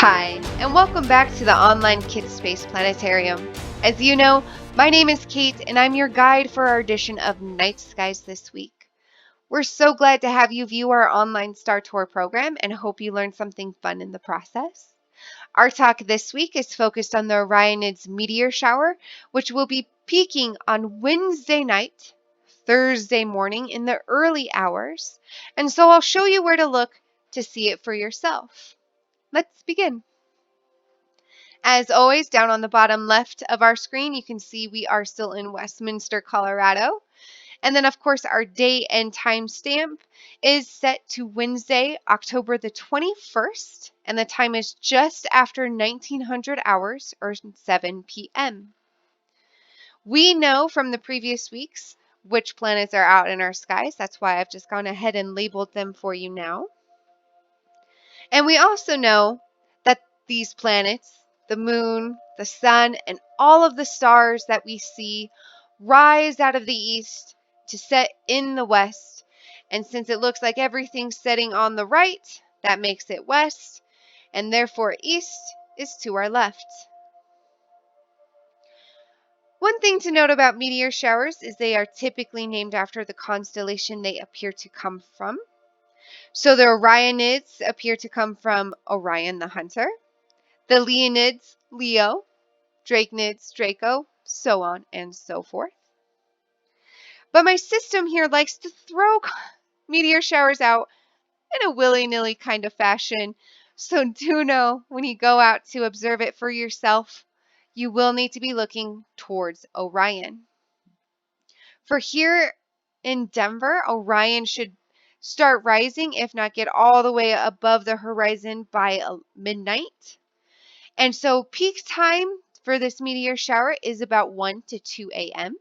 Hi, and welcome back to the online KidSpace Planetarium. As you know, my name is Kate, and I'm your guide for our edition of Night Skies this week. We're so glad to have you view our online Star Tour program and hope you learned something fun in the process. Our talk this week is focused on the Orionids meteor shower, which will be peaking on Wednesday night, Thursday morning in the early hours, and so I'll show you where to look to see it for yourself. Let's begin. As always, down on the bottom left of our screen, you can see we are still in Westminster, Colorado. And then, of course, our date and time stamp is set to Wednesday, October the 21st, and the time is just after 1900 hours, or 7 p.m. We know from the previous weeks which planets are out in our skies. That's why I've just gone ahead and labeled them for you now. And we also know that these planets, the moon, the sun, and all of the stars that we see rise out of the east to set in the west. And since it looks like everything's setting on the right, that makes it west, and therefore east is to our left. One thing to note about meteor showers is they are typically named after the constellation they appear to come from. So the Orionids appear to come from Orion the Hunter, the Leonids, Leo, Draconids, Draco, so on and so forth. But my system here likes to throw meteor showers out in a willy-nilly kind of fashion, so do know when you go out to observe it for yourself, you will need to be looking towards Orion. For here in Denver, Orion should start rising, if not get all the way above the horizon by midnight. And so peak time for this meteor shower is about 1 to 2 a.m.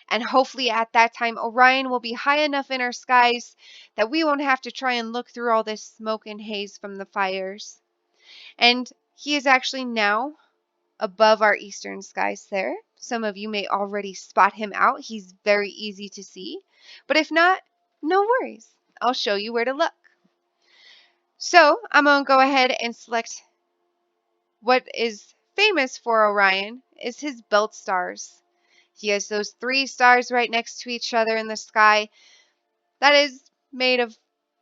And hopefully at that time, Orion will be high enough in our skies that we won't have to try and look through all this smoke and haze from the fires. And he is actually now above our eastern skies there. Some of you may already spot him out. He's very easy to see. But if not, no worries. I'll show you where to look. So I'm going to go ahead and select what is famous for Orion is his belt stars. He has those 3 stars right next to each other in the sky. That is made of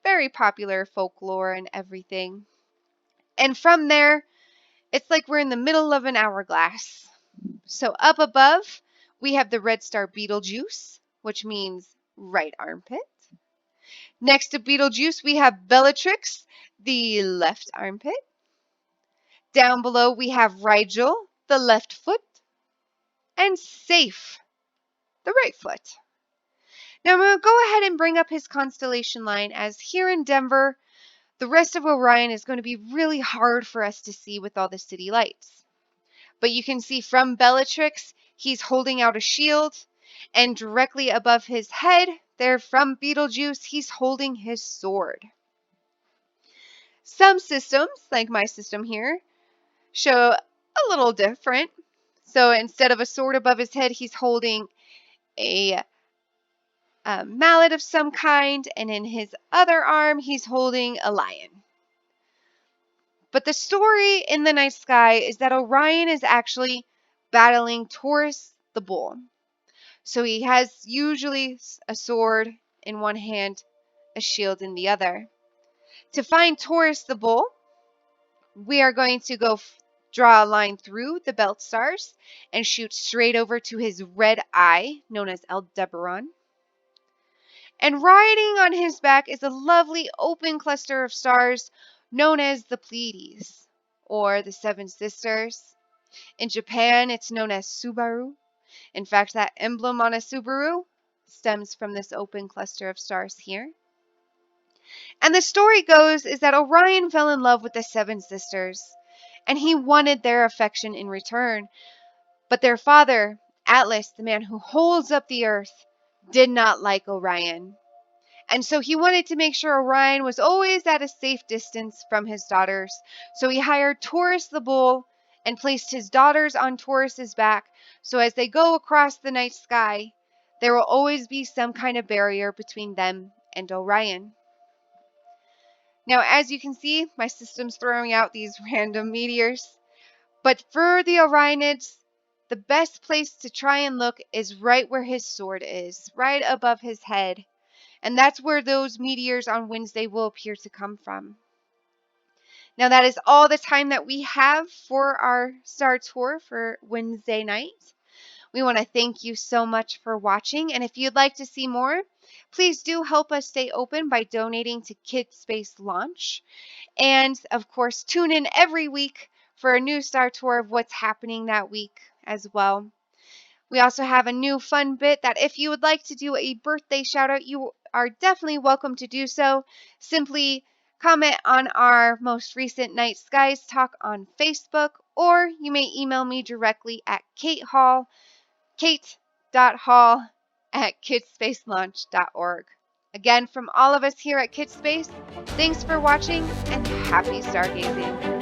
very popular folklore and everything. And from there, it's like we're in the middle of an hourglass. So up above, we have the red star Betelgeuse, which means right armpit. Next to Betelgeuse, we have Bellatrix, the left armpit. Down below, we have Rigel, the left foot. And Safe, the right foot. Now I'm going to go ahead and bring up his constellation line, as here in Denver, the rest of Orion is going to be really hard for us to see with all the city lights. But you can see from Bellatrix, he's holding out a shield, and directly above his head, there from Betelgeuse, he's holding his sword. Some systems, like my system here, show a little different. So instead of a sword above his head, he's holding a mallet of some kind, and in his other arm, he's holding a lion. But the story in the night sky is that Orion is actually battling Taurus the Bull. So he has usually a sword in one hand, a shield in the other. To find Taurus the Bull, we are going to go draw a line through the belt stars and shoot straight over to his red eye, known as Aldebaran. And riding on his back is a lovely open cluster of stars known as the Pleiades, or the Seven Sisters. In Japan, it's known as Subaru. In fact, that emblem on a Subaru stems from this open cluster of stars here. And the story goes is that Orion fell in love with the Seven Sisters, and he wanted their affection in return. But their father, Atlas, the man who holds up the earth, did not like Orion. And so he wanted to make sure Orion was always at a safe distance from his daughters. So he hired Taurus the Bull and placed his daughters on Taurus's back. So as they go across the night sky, there will always be some kind of barrier between them and Orion. Now, as you can see, my system's throwing out these random meteors. But for the Orionids, the best place to try and look is right where his sword is, right above his head. And that's where those meteors on Wednesday will appear to come from. Now, that is all the time that we have for our star tour for Wednesday night. We want to thank you so much for watching. And if you'd like to see more, please do help us stay open by donating to KidSpace Launch. And of course, tune in every week for a new star tour of what's happening that week as well. We also have a new fun bit that if you would like to do a birthday shout out, you are definitely welcome to do so. Simply comment on our most recent Night Skies talk on Facebook, or you may email me directly at kate.hall@kidsspacelaunch.org. Again, from all of us here at KidSpace, thanks for watching and happy stargazing.